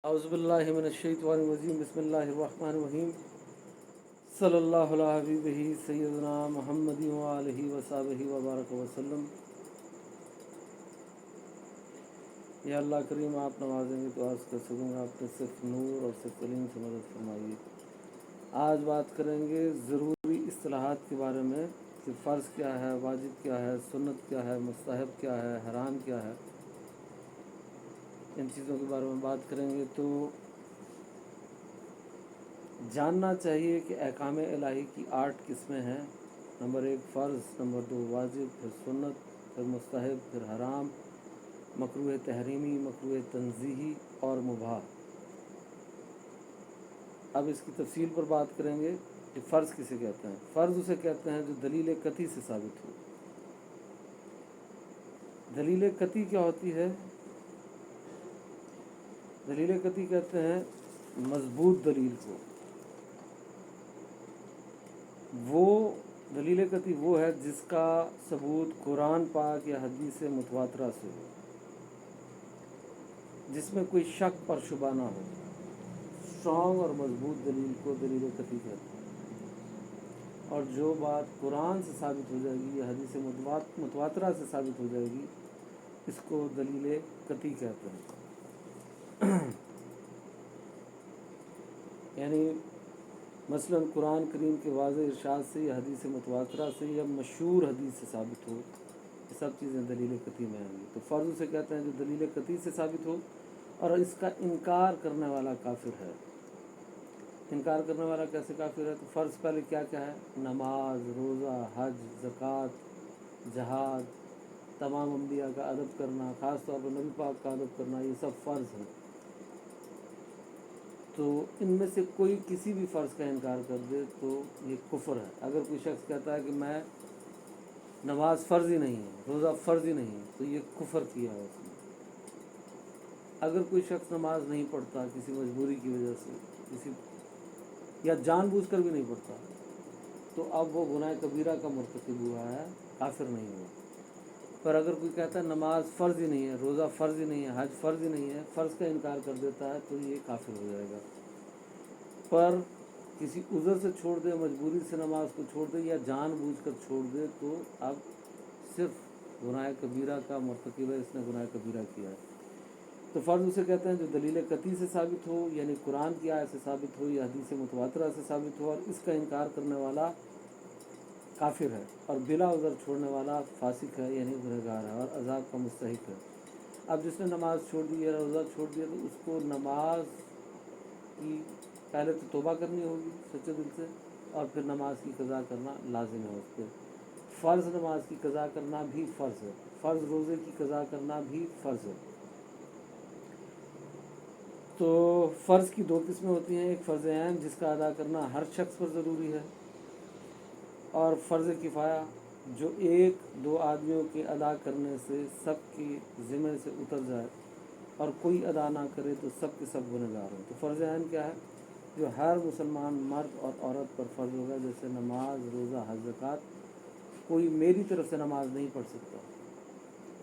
اعوذ باللہ من الشیطان الرجیم بسم اللہ الرحمن الرحیم صلی اللہ علیہ حبیبہ سیدنا محمد وآلہ وصحبہ وبارک وسلم۔ یا اللہ کریم آپ نوازیں گے تو عرض کر سکوں گا آپ نے صرف نور اور صرف علم سے مدد فرمائیے۔ آج بات کریں گے ضروری اصطلاحات کے بارے میں کہ فرض کیا ہے، واجب کیا ہے، سنت کیا ہے، مستحب کیا ہے، حرام کیا ہے، ان چیزوں کے بارے میں بات کریں گے۔ تو جاننا چاہیے کہ احکام الہی کی 8 قسمیں ہیں۔ نمبر 1 فرض، نمبر 2 واجب، پھر سنت، پھر مستحب، پھر حرام، مکروہ تحریمی، مکروہ تنزیہی اور مباح۔ اب اس کی تفصیل پر بات کریں گے کہ فرض کسے کہتے ہیں۔ فرض اسے کہتے ہیں جو دلیل قطعی سے ثابت ہو۔ دلیل قطعی کیا ہوتی ہے؟ دلیل قطعی کہتے ہیں مضبوط دلیل کو۔ وہ دلیل قطعی وہ ہے جس کا ثبوت قرآن پاک یا حدیث متواترہ سے ہو، جس میں کوئی شک پر شبہ نہ ہو۔ اسٹرانگ اور مضبوط دلیل کو دلیل قطعی کہتے ہیں۔ اور جو بات قرآن سے ثابت ہو جائے گی یا حدیث متواترہ سے ثابت ہو جائے گی اس کو دلیل قطعی کہتے ہیں۔ یعنی مثلا قرآن کریم کے واضح ارشاد سے یا حدیث متواترہ سے یا مشہور حدیث سے ثابت ہو، یہ سب چیزیں دلیل قطعی میں آئیں گی۔ تو فرض اسے کہتے ہیں جو دلیل قطعی سے ثابت ہو اور اس کا انکار کرنے والا کافر ہے۔ انکار کرنے والا کیسے کافر ہے؟ تو فرض پہلے کیا کیا ہے؟ نماز، روزہ، حج، زکوٰۃ، جہاد، تمام انبیاء کا ادب کرنا، خاص طور پر نبی پاک کا ادب کرنا، یہ سب فرض ہیں۔ تو ان میں سے کوئی کسی بھی فرض کا انکار کر دے تو یہ کفر ہے۔ اگر کوئی شخص کہتا ہے کہ میں نماز فرض ہی نہیں ہے، روزہ فرض ہی نہیں ہے، تو یہ کفر کیا ہے اس نے۔ اگر کوئی شخص نماز نہیں پڑھتا کسی مجبوری کی وجہ سے، یا جان بوجھ کر بھی نہیں پڑھتا، تو اب وہ گناہ کبیرہ کا مرتکب ہوا ہے، کافر نہیں ہوا۔ پر اگر کوئی کہتا ہے نماز فرض ہی نہیں ہے، روزہ فرض ہی نہیں ہے، حج فرض ہی نہیں ہے، فرض کا انکار کر دیتا ہے تو یہ کافر ہو جائے گا۔ پر کسی عذر سے چھوڑ دے، مجبوری سے نماز کو چھوڑ دے یا جان بوجھ کر چھوڑ دے تو اب صرف گناہ کبیرہ کا مرتکب ہے، اس نے گناہ کبیرہ کیا ہے۔ تو فرض اسے کہتے ہیں جو دلیل قطعی سے ثابت ہو، یعنی قرآن کی آیت سے ثابت ہو یا حدیث متواترہ سے ثابت ہو، اور اس کا انکار کرنے والا کافر ہے، اور بلا عذر چھوڑنے والا فاسق ہے، یعنی گنہگار ہے اور عذاب کا مستحق ہے۔ اب جس نے نماز چھوڑ دی یا روزہ چھوڑ دیا تو اس کو نماز کی پہلے تو توبہ کرنی ہوگی سچے دل سے، اور پھر نماز کی قضا کرنا لازم ہے اس پہ۔ فرض نماز کی قضا کرنا بھی فرض ہے، فرض روزے کی قضا کرنا بھی فرض ہے۔ تو فرض کی 2 قسمیں ہوتی ہیں، ایک فرض عین جس کا ادا کرنا ہر شخص پر ضروری ہے، اور فرض کفایہ جو 1-2 آدمیوں کے ادا کرنے سے سب کی ذمے سے اتر جائے، اور کوئی ادا نہ کرے تو سب کے سب گنہگار ہوں۔ تو فرض عین کیا ہے؟ جو ہر مسلمان مرد اور عورت پر فرض ہوگا، جیسے نماز، روزہ، حج، زکوٰۃ۔ کوئی میری طرف سے نماز نہیں پڑھ سکتا،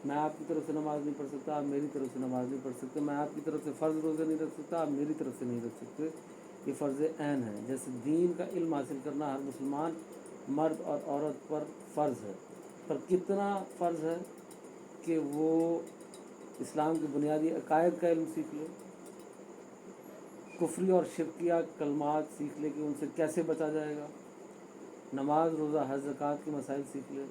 میں آپ کی طرف سے نماز نہیں پڑھ سکتا، آپ میری طرف سے نماز نہیں پڑھ سکتے، میں آپ کی طرف سے فرض روزے نہیں رکھ سکتا، آپ میری طرف سے نہیں رکھ سکتے۔ یہ فرض عین ہے۔ جیسے دین کا علم حاصل کرنا ہر مسلمان مرد اور عورت پر فرض ہے، پر کتنا فرض ہے کہ وہ اسلام کے بنیادی عقائد کا علم سیکھ لے، کفری اور شرکیہ کلمات سیکھ لے کہ ان سے کیسے بچا جائے گا، نماز، روزہ، حج، زکوٰۃ کے مسائل سیکھ لے،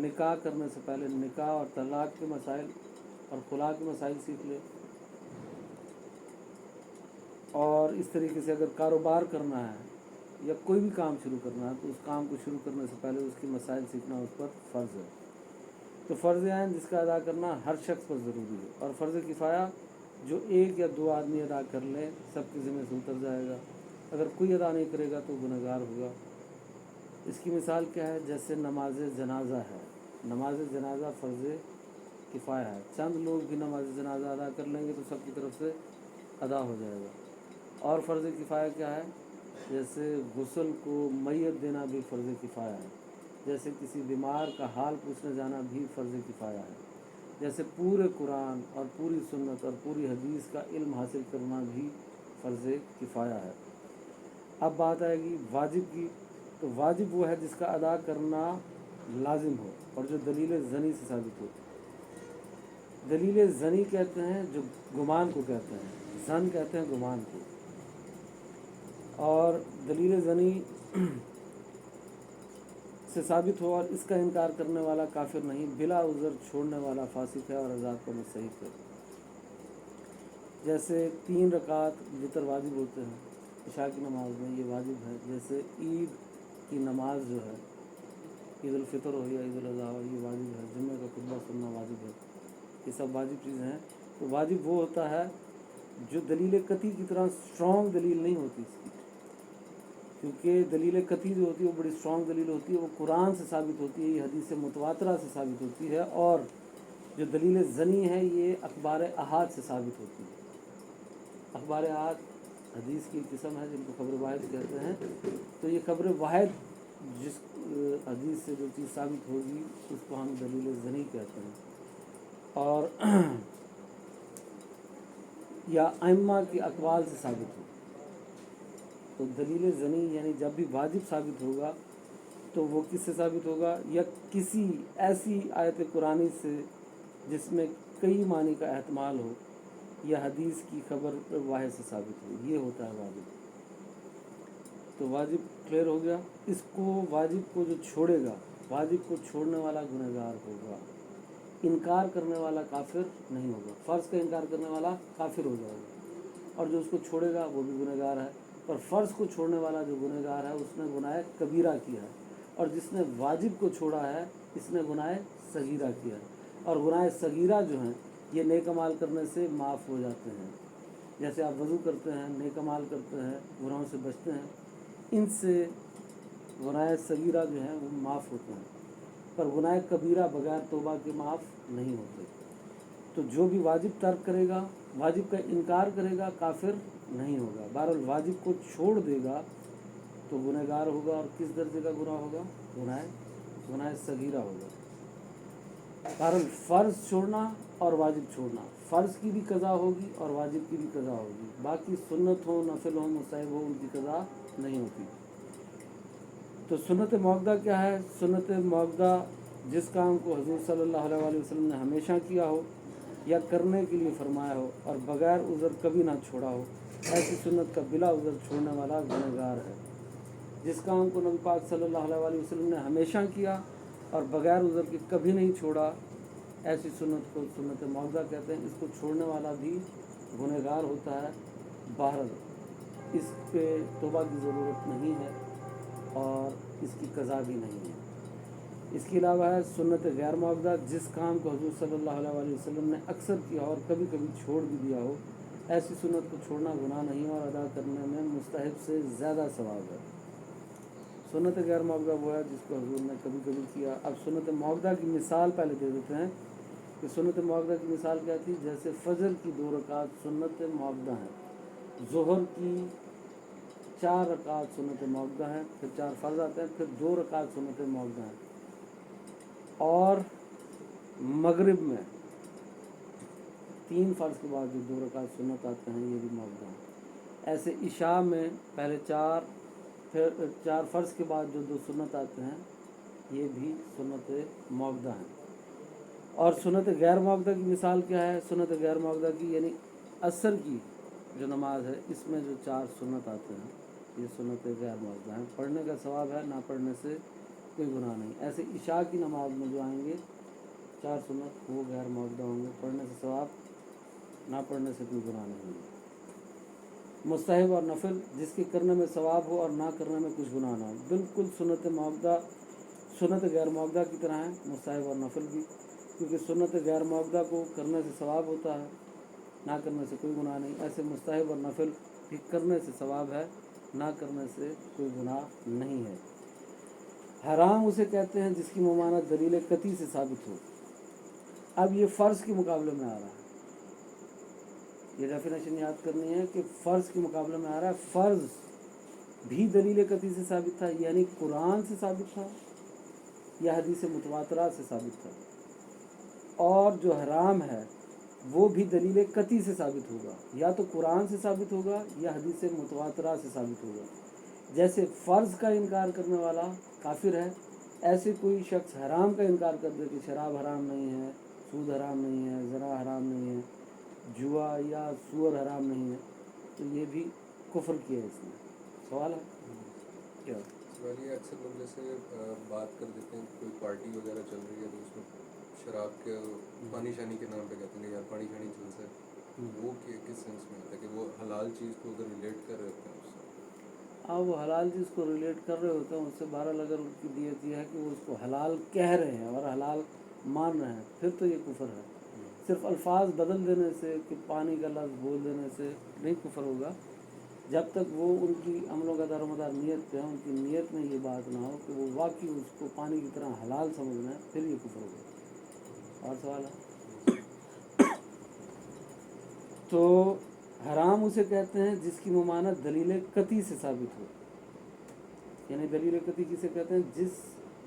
نکاح کرنے سے پہلے نکاح اور طلاق کے مسائل اور خلا کے مسائل سیکھ لے، اور اس طریقے سے اگر کاروبار کرنا ہے یا کوئی بھی کام شروع کرنا ہے تو اس کام کو شروع کرنے سے پہلے اس کی مسائل سیکھنا اس پر فرض ہے۔ تو فرض عین جس کا ادا کرنا ہر شخص پر ضروری ہے، اور فرض کفایہ جو 1 یا 2 آدمی ادا کر لیں سب کے ذمہ سے اتر جائے گا، اگر کوئی ادا نہیں کرے گا تو گنہگار ہوگا۔ اس کی مثال کیا ہے؟ جیسے نماز جنازہ ہے، نماز جنازہ فرض کفایہ ہے، چند لوگ بھی نماز جنازہ ادا کر لیں گے تو سب کی طرف سے ادا ہو جائے گا۔ اور فرض کفایہ کیا ہے؟ جیسے غسل کو میت دینا بھی فرض کفایہ ہے، جیسے کسی بیمار کا حال پوچھنے جانا بھی فرض کفایہ ہے، जैसे पूरे कुरान और पूरी सुन्नत और पूरी हदीस का इल्म हासिल करना भी फ़र्ज़ किफ़ाया है। अब बात आएगी वाजिब की, तो वाजिब वो है जिसका अदा करना लाजिम हो और जो दलील ज़नी से साबित हो। दलील ज़नी कहते हैं जो गुमान को कहते हैं, ज़न कहते हैं गुमान को, और दलील ज़नी से साबित हो और इसका इनकार करने वाला काफिर नहीं, बिला उज़र छोड़ने वाला फासिक है और अज़ाब का मुस्तहिक़ है। जैसे 3 रकात वितर वाजिब होते हैं इशा की नमाज में, ये वाजिब है। जैसे ईद की नमाज जो है, ईद उल फितर हो या ईद उल अज़हा हो, ये वाजिब है। जुम्मे का खुतबा सुनना वाजिब है। ये सब वाजिब चीज़ें हैं। तो वाजिब वो होता है जो दलील कती की तरह स्ट्रॉन्ग दलील नहीं होती इसकी, क्योंकि दलील कती जो होती है वो बड़ी स्ट्रॉन्ग दलील होती है, वो कुरान से साबित होती है, ये हदीस मुतवातरा से साबित होती है। और जो दलील ज़नी है ये अखबार अहाद से साबित होती है। अखबार अहाद हदीस की किस्म है जिनको खबर वाहिद कहते हैं। तो ये खबर वाहिद जिस हदीस से जो चीज़ साबित होगी उसको हम दलील ज़नी कहते हैं। और या अइम्मा की अक़वाल से साबित हो, तो दलील ज़नी यानी जब भी वाजिब साबित होगा तो वो किससे साबित होगा, या किसी ऐसी आयत कुरानी से जिसमें कई मानी का एहतमाल हो, या हदीस की खबर वाहिद से साबित हो, ये होता है वाजिब। तो वाजिब क्लियर हो गया। इसको वाजिब को जो छोड़ेगा, वाजिब को छोड़ने वाला गुनहगार होगा, इनकार करने वाला काफिर नहीं होगा। फ़र्ज़ का इनकार करने वाला काफिर हो जाएगा और जो उसको छोड़ेगा वो भी गुनहगार है। पर फ़र्ज़ को छोड़ने वाला जो गुनहगार है उसने गुनाह कबीरा किया है, और जिसने वाजिब को छोड़ा है इसने गुनाह सगीरा किया है। और गुनाह सगीरा जो हैं ये नेक अमाल करने से माफ़ हो जाते हैं। जैसे आप वज़ू करते हैं, नेक अमाल करते हैं, गुनाहों से बचते हैं, इनसे गुनाह सगीरा जो हैं वो माफ़ होते हैं। पर गुनाह कबीरा बगैर तौबा के माफ़ नहीं होते। तो जो भी वाजिब तर्क करेगा, वाजिब का इनकार करेगा, काफिर नहीं होगा। बहरहाल वाजिब को छोड़ देगा तो गुनहगार होगा। और किस दर्जे का गुनाह होगा, गुनाह सगीरा होगा। बहरहाल फ़र्ज़ छोड़ना और वाजिब छोड़ना, फ़र्ज़ की भी कज़ा होगी और वाजिब की भी कज़ा होगी। बाकी सुन्नत हो, नफिल हो, मुस्तहब हो, उनकी कज़ा नहीं होती। तो सुन्नत मौक़दा क्या है? सुन्नत मौक़दा जिस काम को हुज़ूर सल्लल्लाहु अलैहि वसल्लम ने हमेशा किया हो या करने के लिए फरमाया हो और बग़ैर उज़र कभी ना छोड़ा हो, ऐसी सुन्नत का बिला उज़र छोड़ने वाला गुनहगार है। जिस काम को नबी पाक सल्लल्लाहु अलैहि वसल्लम ने हमेशा किया और बग़ैर उज़र के कभी नहीं छोड़ा, ऐसी सुन्नत को सुन्नत मौक़दा कहते हैं। इसको छोड़ने वाला भी गुनहगार होता है। बहरहाल इस पे तौबा की ज़रूरत नहीं है और इसकी कज़ा भी नहीं है। इसके अलावा है सुन्नत गैर मौक़दा, जिस काम को हुज़ूर सल्लल्लाहु अलैहि वसल्लम ने अक्सर किया और कभी कभी छोड़ भी दिया हो, ऐसी सुन्नत को छोड़ना गुनाह नहीं और अदा करने में मुस्तहब से ज़्यादा सवाब है। सुन्नत गैर मौक़दा वो है जिसको हुज़ूर ने कभी कभी किया। अब सुन्नत मौक़दा की मिसाल पहले दे देते हैं कि सुन्नत मौक़दा की मिसाल क्या थी। जैसे फ़जर की 2 रकात सुन्नत मौक़दा हैं, ज़ोहर की 4 रकात सुन्नत मौक़दा हैं, फिर 4 फ़र्ज़ आते हैं, फिर 2 रकात सुन्नत मौक़दा हैं, और मगरिब में 3 फ़र्ज़ के बाद जो 2 रकात सुन्नत आते हैं ये भी मौक़दा हैं। ऐसे इशा में पहले 4, फिर 4 फ़र्ज़ के बाद जो 2 सुन्नत आते हैं ये भी सुन्नत मौक़दा हैं। और सुन्नत गैर मौक़दा की मिसाल क्या है? सुन्नत गैर मौक़दा की यानी असर की जो नमाज है इसमें जो 4 सुन्नत आते हैं ये सुन्नत गैर मौक़दा हैं। पढ़ने का सवाब है, ना पढ़ने से कोई गुनाह नहीं। ऐसे इशा की नमाज में जो आएंगे 4 सुन्नत वो गैर मौक़दा होंगे, पढ़ने से सवाब, ना पढ़ने से कोई गुनाह नहीं होगा। मुस्तहब और नफिल जिसके करने में सवाब हो और ना करने में कुछ गुनाह ना हो, बिल्कुल सुन्नत मौक़दा सुन्नत गैर मौक़दा की तरह है, मुस्तहब और नफिल भी। क्योंकि सुन्नत गैर मौक़दा को करने से सवाब होता है, ना करने से कोई गुनाह नहीं। ऐसे मुस्तहब और नफिल भी करने से सवाब है, ना करने से कोई गुनाह नहीं है। हराम उसे कहते हैं जिसकी ममानत दलील कती से साबित हो। अब ये फ़र्ज़ के मुकाबले में आ रहा है, ये डेफिनेशन याद करनी है कि फ़र्ज़ के मुकाबले में आ रहा है। फ़र्ज़ भी दलील कती से साबित था, यानी कुरान से साबित था या हदीस मुतवातरा से साबित था, اور جو حرام ہے وہ بھی دلیل قطعی سے ثابت ہوگا، یا تو قرآن سے ثابت ہوگا یا حدیث متواترہ سے ثابت ہوگا۔ جیسے فرض کا انکار کرنے والا کافر ہے، ایسے کوئی شخص حرام کا انکار کر دے کہ شراب حرام نہیں ہے، سود حرام نہیں ہے، زنا حرام نہیں ہے، جوا یا سور حرام نہیں ہے، تو یہ بھی کفر کیا ہے اس نے۔ سوال ہے کیا؟ سوال یہ اکثر لوگ جیسے بات کر دیتے ہیں کہ کوئی پارٹی وغیرہ چل رہی ہے تو اس میں شراب کے پانی شانی کے نام پہ کہتے ہیں کہ یار پانی شانی چل سے، وہ کس سینس میں ہوتا ہے کہ وہ حلال چیز کو اگر ریلیٹ کر رہے ہوتے ہیں اس سے؟ ہاں، وہ حلال چیز کو ریلیٹ کر رہے ہوتے ہیں، اس سے بہرحال اگر ان کی نیت یہ ہے کہ وہ اس کو حلال کہہ رہے ہیں اور حلال مان رہے ہیں، پھر تو یہ کفر ہے۔ صرف الفاظ بدل دینے سے کہ پانی کا لفظ بول دینے سے نہیں کفر ہوگا، جب تک وہ ان کی عملوں کا دار و مدار نیت پہ ہے، ان کی نیت میں یہ بات نہ ہو کہ وہ واقعی اس کو پانی کی طرح حلال سمجھنا ہے، پھر یہ کفر ہوگا۔ اور سوال ہے؟ تو حرام اسے کہتے ہیں جس کی ممانعت دلیل قطعی سے ثابت ہو، یعنی دلیل قطعی کسے کہتے ہیں؟ جس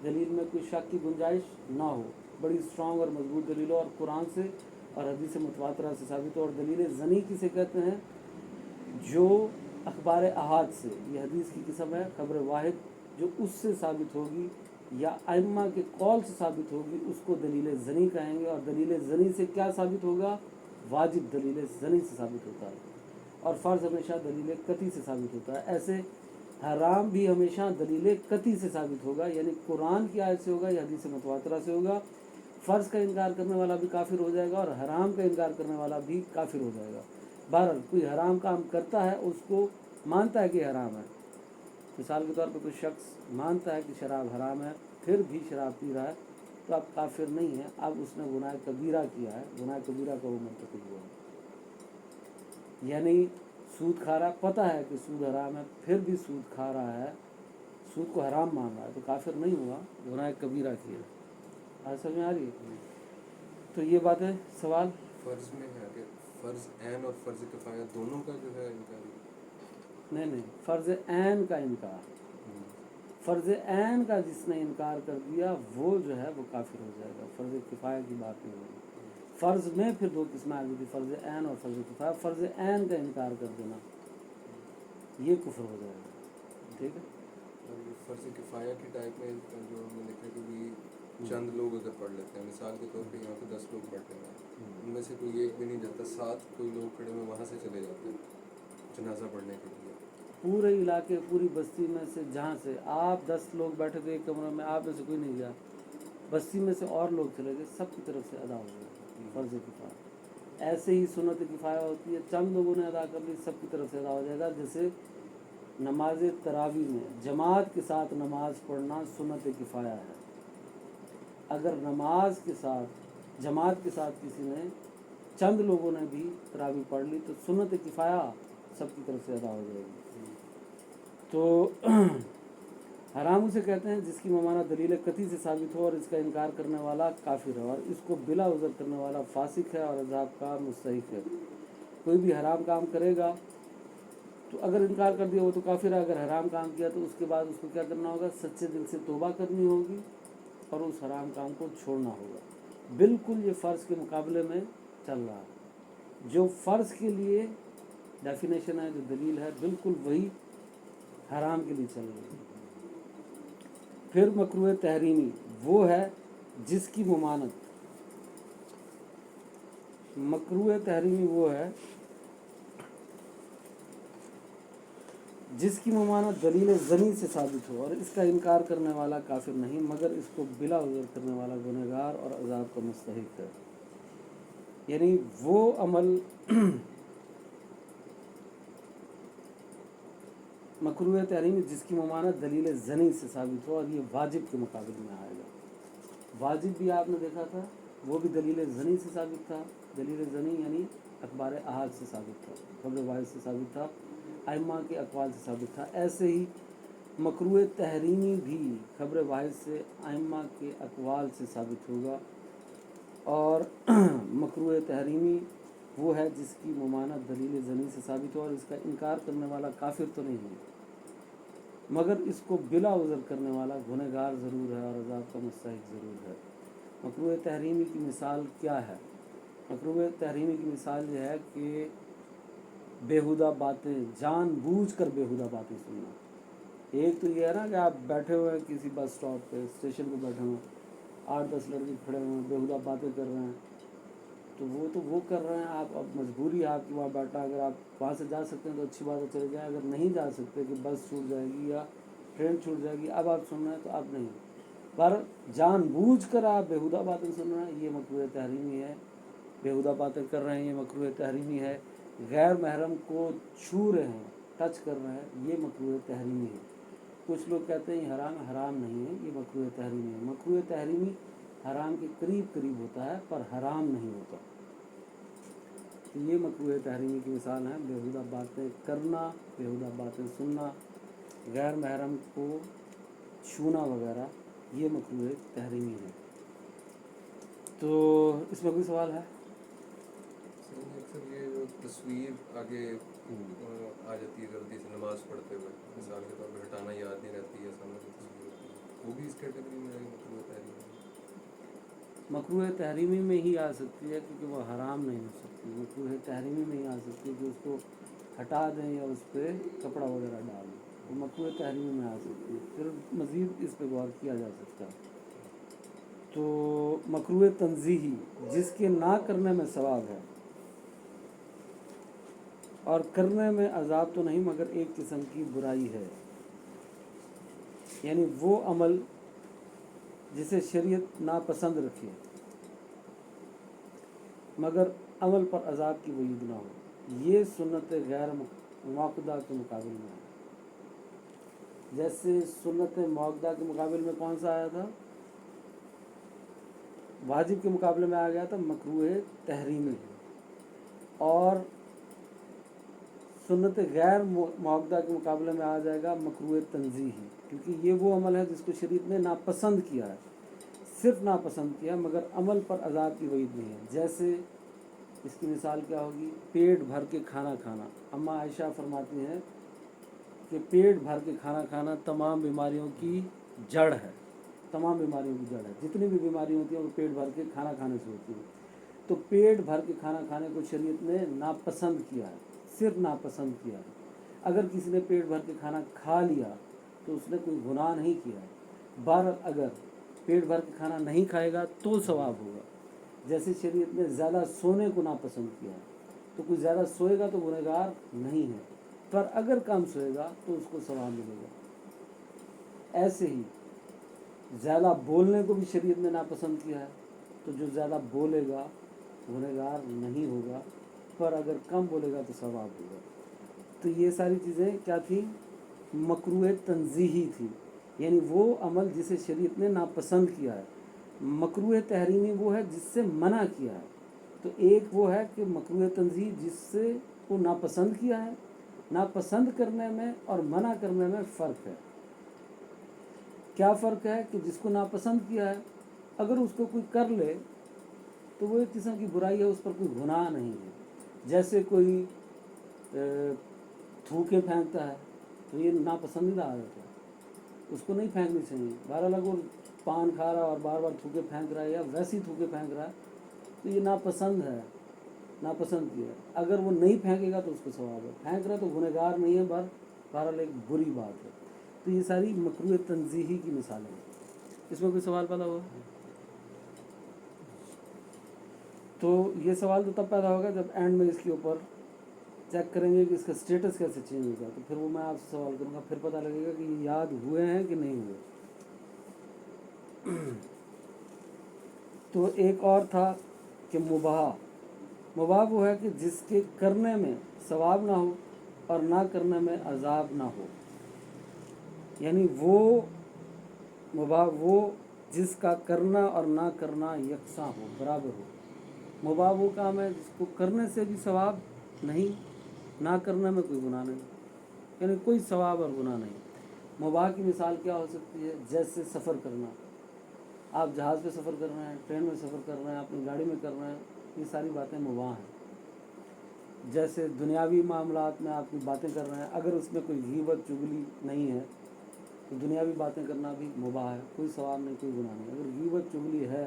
دلیل میں کوئی شک کی گنجائش نہ ہو، بڑی اسٹرانگ اور مضبوط دلیل ہو اور قرآن سے اور حدیث متواترہ سے ثابت ہو۔ اور دلیل ظنی کسے کہتے ہیں؟ جو اخبار احاد سے، یہ حدیث کی قسم ہے، خبر واحد جو اس سے ثابت ہوگی یا ائمہ کے قول سے ثابت ہوگی، اس کو دلیل ظنی کہیں گے۔ اور دلیل ظنی سے کیا ثابت ہوگا؟ واجب دلیل ظنی سے ثابت ہوتا ہے، اور فرض ہمیشہ دلیل قطعی سے ثابت ہوتا ہے۔ ایسے حرام بھی ہمیشہ دلیل قطعی سے ثابت ہوگا، یعنی قرآن کی آیت سے ہوگا یا حدیث متواترہ سے ہوگا۔ فرض کا انکار کرنے والا بھی کافر ہو جائے گا اور حرام کا انکار کرنے والا بھی کافر ہو جائے گا۔ بہرحال کوئی حرام کام کرتا ہے، اس کو مانتا ہے کہ حرام ہے، مثال کے طور پر کوئی شخص مانتا ہے کہ شراب حرام ہے، پھر بھی شراب پی رہا ہے، تو اب کافر نہیں ہے، اب اس نے گناہ کبیرہ کیا ہے، گناہ کبیرہ کا وہ مرتکب ہوا ہے۔ یعنی سود کھا رہا ہے، پتہ ہے کہ سود حرام ہے، پھر بھی سود کھا رہا ہے، سود کو حرام مان رہا ہے، تو کافر نہیں ہوا، گناہ کبیرہ کیا۔ آج سمجھ میں آ رہی ہے؟ تو یہ بات ہے۔ سوال؟ فرض میں ہے کہ فرض عین اور فرض کفایہ دونوں کا جو ہے انکار؟ نہیں، فرض عین کا انکار، فرض عین کا جس نے انکار کر دیا وہ جو ہے وہ کافر ہو جائے گا، فرض کفایہ کی بات نہیں ہوگی۔ فرض میں پھر دو قسمیں آ گئی تھی، فرض عین اور فرض کفایہ۔ فرض عین کا انکار کر دینا یہ کفر ہو جائے گا، ٹھیک ہے۔ اور یہ فرض کفایہ کی ٹائپ میں جو ہم نے دیکھا کہ بھی چند لوگ اگر پڑھ لیتے ہیں، مثال کے طور پہ یہاں پہ 10 لوگ بیٹھے ہوئے ہیں، ان میں سے کوئی ایک بھی نہیں جاتا، 7 کوئی لوگ کھڑے ہوئے وہاں سے چلے جاتے ہیں جنازہ پڑھنے کے لیے۔ پورے علاقے، پوری بستی میں سے جہاں سے آپ 10 لوگ بیٹھے تھے ایک کمرے میں، آپ میں سے کوئی نہیں گیا، بستی میں سے اور لوگ چلے گئے، سب کی طرف سے ادا ہو گیا فرض کفایہ۔ ایسے ہی سنت کفایہ ہوتی ہے، چند لوگوں نے ادا کر لی، سب کی طرف سے ادا ہو جائے گا۔ جیسے نماز تراویح میں جماعت کے ساتھ نماز پڑھنا سنت کفایہ ہے، اگر نماز کے ساتھ جماعت کے ساتھ کسی نے، چند لوگوں نے بھی تراویح پڑھ لی، تو سنت کفایہ سب کی طرف سے ادا ہو جائے گی۔ تو حرام اسے کہتے ہیں جس کی ممانعت دلیل قطعی سے ثابت ہو اور اس کا انکار کرنے والا کافر ہے، اور اس کو بلا عذر کرنے والا فاسق ہے اور عذاب کا مستحق ہے۔ کوئی بھی حرام کام کرے گا تو اگر انکار کر دیا وہ تو کافر ہے، اگر حرام کام کیا تو اس کے بعد اس کو کیا کرنا ہوگا؟ سچے دل سے توبہ کرنی ہوگی اور اس حرام کام کو چھوڑنا ہوگا۔ بالکل یہ فرض کے مقابلے میں چل رہا ہے، جو فرض کے لیے ڈیفینیشن ہے، جو دلیل ہے، بالکل وہی حرام کے لیے چل رہی ہے۔ پھر مکروہ تحریمی وہ ہے جس کی ممانعت، مکروہ تحریمی وہ ہے جس کی ممانعت دلیل ظنی سے ثابت ہو اور اس کا انکار کرنے والا کافر نہیں، مگر اس کو بلا عذر کرنے والا گنہگار اور عذاب کا مستحق ہے۔ یعنی وہ عمل مکروہ تحریمی جس کی ممانعت دلیل ظنی سے ثابت ہو، اور یہ واجب کے مقابلے میں آئے گا۔ واجب بھی آپ نے دیکھا تھا، وہ بھی دلیل ظنی سے ثابت تھا، دلیل ظنی یعنی اخبار احاد سے ثابت تھا، خبر واحد سے ثابت تھا، ائمہ کے اقوال سے ثابت تھا۔ ایسے ہی مکروہ تحریمی بھی خبر واحد سے، ائمہ کے اقوال سے ثابت ہوگا۔ اور مکروہ تحریمی وہ ہے جس کی ممانعت دلیل ظنی سے ثابت ہو اور اس کا انکار کرنے والا کافر تو نہیں ہے، مگر اس کو بلا عذر کرنے والا گنہگار ضرور ہے اور عذاب کا مستحق ضرور ہے۔ मकरूह तहरीमी की मिसाल क्या है? मकरूह तहरीमी की मिसाल ये है कि बेहुदा बातें, जानबूझकर बेहुदा बातें सुनना। एक तो ये है ना कि आप बैठे हुए हैं किसी बस स्टॉप पे, स्टेशन पे बैठे हुए, 8-10 लड़के खड़े हुए हैं, बेहुदा बातें कर रहे हैं, तो वो कर रहे हैं, आप अब मजबूरी है आपकी वहाँ बैठा, अगर आप वहाँ से जा सकते हैं तो अच्छी बात है, चले जाएँ। अगर नहीं जा सकते कि बस छूट जाएगी या ट्रेन छूट जाएगी, अब आप सुन रहे हैं तो आप नहीं, पर जानबूझकर आप बेहुदा बातें सुन रहे हैं, ये मकरूह तहरीमी है। बेहुदा बातें कर रहे हैं, ये मकरूह तहरीमी है। गैर महरम को छू रहे हैं, टच कर रहे हैं, ये मकरूह तहरीमी है। कुछ लोग कहते हैं ये हराम, हराम नहीं है, ये मकरूह तहरीमी है। मकरूह तहरीमी हराम के करीब करीब होता है पर हराम नहीं होता। तो ये मकरूह तहरीमी की मिसाल है, बेहुदा बातें करना, बेहुदा बातें सुनना, गैर महरम को छूना वगैरह, ये मकरूह तहरीमी है। तो इसमें कोई सवाल है? अक्सर ये जो तस्वीर आगे आ जाती है गलती से नमाज पढ़ते हुए, मिसाल के तौर पर हटाना याद नहीं रहती है, सामने की तस्वीर होती है, वो भी इस कैटेगरी में आएगी मकरूह तहरीमी? मकरूह तहरीमी में ही आ सकती है, क्योंकि वो हराम नहीं हो सकती। मकरूह तहरीमी में ही आ सकती है कि उसको हटा दें या उस पर कपड़ा वगैरह डाल दें, वो मकरूह तहरीमी में आ सकती है। फिर मज़ीद इस पर गौर किया जा सकता है। तो मकरूह तंज़ीही, जिसके ना करने में सवाब है और करने में अजाब तो नहीं मगर एक किस्म की बुराई है, यानी वो अमल जिसे शरीयत नापसंद रखे मगर अमल पर अजाब की वईद ना हो, ये सुन्नत गैर मुअक्कदा के मुकाबिल में है। जैसे सुन्नत मुअक्कदा के मुकाबिल में कौन सा आया था? वाजिब के मुकाबले में आ गया था मकरूह तहरीमी, और सुन्नत गैर मुअक्कदा के मुकाबले में आ जाएगा मकरूह तंज़ीही, क्योंकि ये वो अमल है जिसको शरीयत ने नापसंद किया है, सिर्फ नापसंद किया मगर अमल पर अजाब की वईद नहीं है। जैसे इसकी मिसाल क्या होगी? पेट भर के खाना खाना। अम्मा आयशा फरमाती हैं कि पेट भर के खाना खाना तमाम बीमारियों की जड़ है, तमाम बीमारियों की जड़ है। जितनी भी बीमारी होती हैं वो पेट भर के खाना खाने से होती हैं। तो पेट भर के खाना खाने को शरीयत ने नापसंद किया है, सिर्फ नापसंद किया है। अगर किसी ने पेट भर के खाना खा लिया तो उसने कोई गुनाह नहीं किया है। बहरहाल अगर पेट भर के खाना नहीं खाएगा तो सवाब होगा। जैसे शरीयत ने ज़्यादा सोने को नापसंद किया है, तो कोई ज़्यादा सोएगा तो गुनहगार नहीं है, पर अगर कम सोएगा तो उसको सवाब मिलेगा। ऐसे ही ज़्यादा बोलने को भी शरीयत ने नापसंद किया है, तो जो ज़्यादा बोलेगा गुनहगार नहीं होगा, पर अगर कम बोलेगा तो सवाब होगा। तो ये सारी चीज़ें क्या थी? मकरूह तंज़ीही थी, यानी वो अमल जिसे शरीयत ने नापसंद किया है। मकरूह तहरीमी वो है जिससे मना किया है। तो एक वो है कि मकरूह तंज़ीही जिससे वो नापसंद किया है। नापसंद करने में और मना करने में फ़र्क है। क्या फ़र्क है? कि जिसको नापसंद किया है अगर उसको कोई कर ले तो वो एक किस्म की बुराई है, उस पर कोई गुनाह नहीं है। जैसे कोई थूके फेंकता है तो ये नापसंदीदा आदत है, उसको नहीं फेंकनी चाहिए। बहरहाल अगर वो पान खा रहा है और बार बार थूके फेंक रहा है या वैसे ही थूके फेंक रहा है तो ये नापसंद है, नापसंद किया है। अगर वो नहीं फेंकेगा तो उसको सवाब है, फेंक रहा है तो गुनहगार नहीं है, बहरहाल एक बुरी बात है। तो ये सारी मकरूह तंज़ीही की मिसालें हैं। इसमें कोई सवाल पैदा हुआ? तो ये सवाल तो तब पैदा होगा जब एंड में इसके ऊपर चेक करेंगे कि इसका स्टेटस कैसे चेंज होगा, तो फिर वो मैं आपसे सवाल करूँगा, फिर पता लगेगा कि ये याद हुए हैं कि नहीं हुए। तो एक और था कि मुबाह वो है कि जिसके करने में सवाब ना हो और ना करने में अजाब ना हो, यानी वो मुबाह वो जिसका करना और ना करना यकसा हो, बराबर हो। मुबाह वो काम है जिसको करने से भी सवाब नहीं, ना करने में कोई गुनाह नहीं, यानी कोई सवाब और गुनाह नहीं। मुबाह की मिसाल क्या हो सकती है? जैसे सफ़र करना, आप जहाज़ पे सफ़र कर रहे हैं, ट्रेन में सफ़र कर रहे हैं, अपनी गाड़ी में कर रहे हैं, ये सारी बातें मुबाह हैं। जैसे दुनियावी मामलात में आप कोई बातें कर रहे हैं, अगर उसमें कोई गीबत चुगली नहीं है तो दुनियावी बातें करना भी मुबाह है, कोई सवाब नहीं, कोई गुनाह नहीं। अगर गीबत चुगली है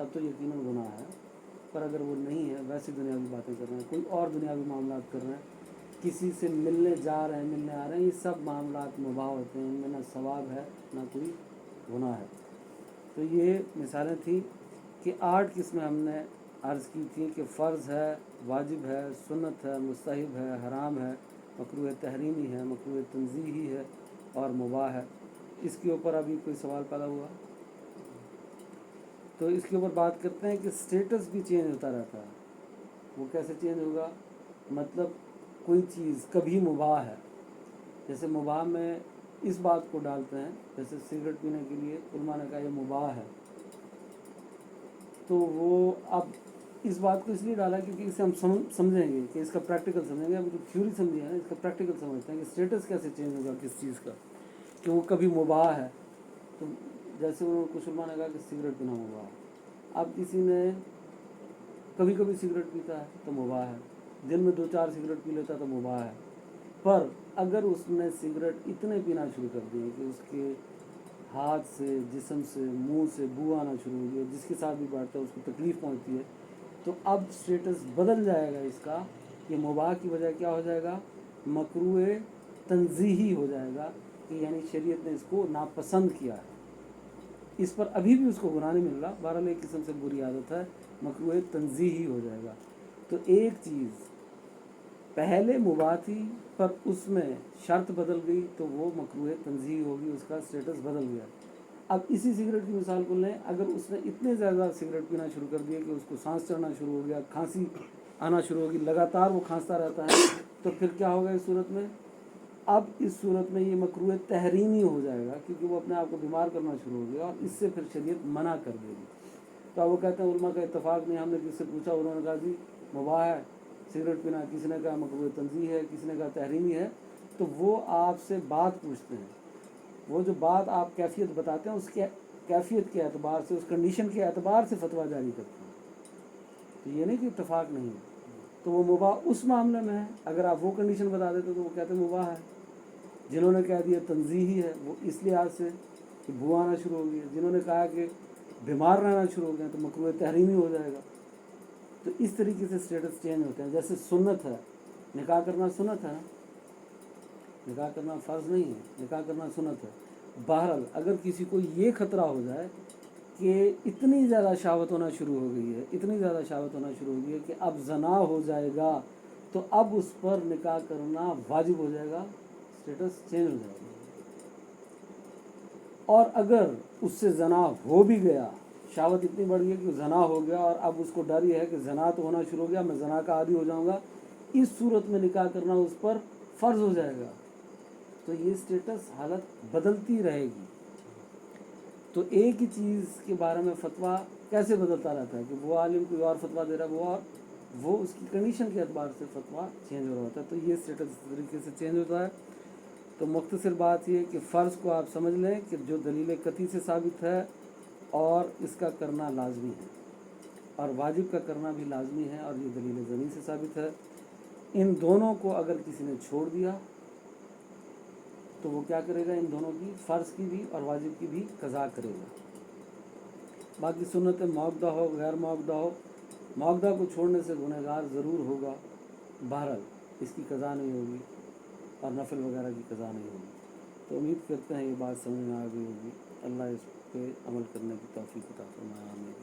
तब तो यकीनन गुनाह है। पर अगर वो नहीं है, वैसी दुनियावी बातें कर रहे हैं, कोई और दुनियावी मामलात कर रहे हैं, किसी से मिलने जा रहे हैं, मिलने आ रहे हैं, ये सब मामलात मुबाह होते हैं, इनमें ना सवाब है ना कोई गुनाह है। तो ये मिसालें थी कि 8 किस्में हमने अर्ज़ की थी कि फ़र्ज़ है, वाजिब है, सुन्नत है, मुस्तहब है, हराम है, मकरूह तहरीमी है, मकरूह तंज़ीही है और मुबाह है। इसके ऊपर अभी कोई सवाल पैदा हुआ तो इसके ऊपर बात करते हैं कि स्टेटस भी चेंज होता रहता है। वो कैसे चेंज होगा? मतलब कोई चीज़ कभी मुबाह है, जैसे मुबाह में इस बात को डालते हैं, जैसे सिगरेट पीने के लिए उलमा ने कहा ये मुबाह है, तो वो अब इस बात को इसलिए डाला क्योंकि इसे हम समझेंगे कि इसका प्रैक्टिकल समझेंगे। अब जो थ्योरी समझे हैं इसका प्रैक्टिकल समझते हैं कि स्टेटस कैसे चेंज होगा किस चीज़ का, कि वो कभी मुबाह है। तो जैसे उन्होंने कुछ उलमा ने कहा कि सिगरेट पीना मुबाह है। अब किसी ने कभी कभी सिगरेट पीता है तो मुबाह है, दिन में 2-4 सिगरेट पी लेता तो मुबाह है। पर अगर उसने सिगरेट इतने पीना शुरू कर दिए कि उसके हाथ से, जिस्म से, मुंह से बू आना शुरू हो गई, जिसके साथ भी बैठता है उसको तकलीफ़ पहुंचती है, तो अब स्टेटस बदल जाएगा इसका। ये मुबाह की बजाय क्या हो जाएगा? मकरूह तंज़ीही हो जाएगा, कि यानी शरीयत ने इसको नापसंद किया है। इस पर अभी भी उसको गुनाह नहीं मिल रहा, बहरहाल एक किस्म से बुरी आदत है, मकरूह तंज़ीही हो जाएगा। तो एक चीज़ पहले मुबाह थी पर उसमें शर्त बदल गई तो वो मकरूह तंज़ीही होगी, उसका स्टेटस बदल गया। अब इसी सिगरेट की मिसाल को लें, अगर उसने इतने ज़्यादा सिगरेट पीना शुरू कर दिया कि उसको सांस चढ़ना शुरू हो गया, खांसी आना शुरू होगी, लगातार वो खांसता रहता है, तो फिर क्या होगा इस सूरत में? अब इस सूरत में ये मकरूह तहरीमी हो जाएगा, क्योंकि वो अपने आप को बीमार करना शुरू हो गया और इससे फिर शरीयत मना कर देगी। तो अब वो कहते हैं उलमा का इत्तफाक नहीं, हमने किससे पूछा, उन्होंने कहा जी मुबाह है सिगरेट पीना, किसी ने कहा मकरूह तंज़ीही है, किसी ने कहा तहरीमी है। तो वो आपसे बात पूछते हैं, वो जो बात आप कैफियत बताते हैं उसके कैफियत के एतबार से, उस कंडीशन के एतबार से फतवा जारी करते हैं। तो ये नहीं कि इत्तफाक नहीं है। तो वो मुबाह उस मामले में है, अगर आप वो कंडीशन बता देते तो वो कहते हैं मुबाह है। जिन्होंने कह दिया तंज़ीही है वो इस लिहाज से कि बू आना शुरू हो गई, जिन्होंने कहा कि बीमार रहना शुरू हो गए तो मकरूह तहरीमी हो जाएगा। तो इस तरीके से स्टेटस चेंज होते हैं। जैसे सुन्नत है, निकाह करना सुन्नत है ना, निकाह करना फ़र्ज़ नहीं है, निकाह करना सुन्नत है। बहरहाल अगर किसी को ये ख़तरा हो जाए कि इतनी ज़्यादा शहावत होना शुरू हो गई है, इतनी ज़्यादा शहावत होना शुरू हो गई है कि अब ज़ना हो जाएगा, तो अब उस पर निकाह करना वाजिब हो जाएगा, स्टेटस चेंज हो जाएगा। और अगर उससे ज़ना हो भी गया, शहावत इतनी बढ़ गई कि ज़ना हो गया और अब उसको डर ये है कि ज़ना तो होना शुरू हो गया, मैं ज़ना का आदी हो जाऊंगा, इस सूरत में निकाह करना उस पर फ़र्ज़ हो जाएगा। तो ये स्टेटस हालत बदलती रहेगी। तो एक ही चीज़ के बारे में फ़तवा कैसे बदलता रहता है कि वो आलिम कोई और फतवा दे रहा है, वो उसकी कंडीशन के एतबार से फतवा चेंज हो रहा होता है। तो ये स्टेटस इस तरीके से चेंज होता है। तो मुख्तसर बात ये कि फ़र्ज़ को आप समझ लें कि जो दलील कती से साबित है और इसका करना लाजमी है, और वाजिब का करना भी लाजमी है और ये दलील ज़नी से साबित है। इन दोनों को अगर किसी ने छोड़ दिया तो वो क्या करेगा? इन दोनों की, फ़र्ज़ की भी और वाजिब की भी कज़ा करेगा। बाकी सुन्नत मौक़दा हो गैर मौक़दा हो, मौक़दा को छोड़ने से गुनहगार ज़रूर होगा, बहरहाल इसकी कज़ा नहीं होगी और नफल वगैरह की कज़ा नहीं होगी। तो उम्मीद करते हैं ये बात समझ में आ गई होगी। अल्लाह इस पे अमल करने की तौफ़ीक़ अता फरमाए। आमीन।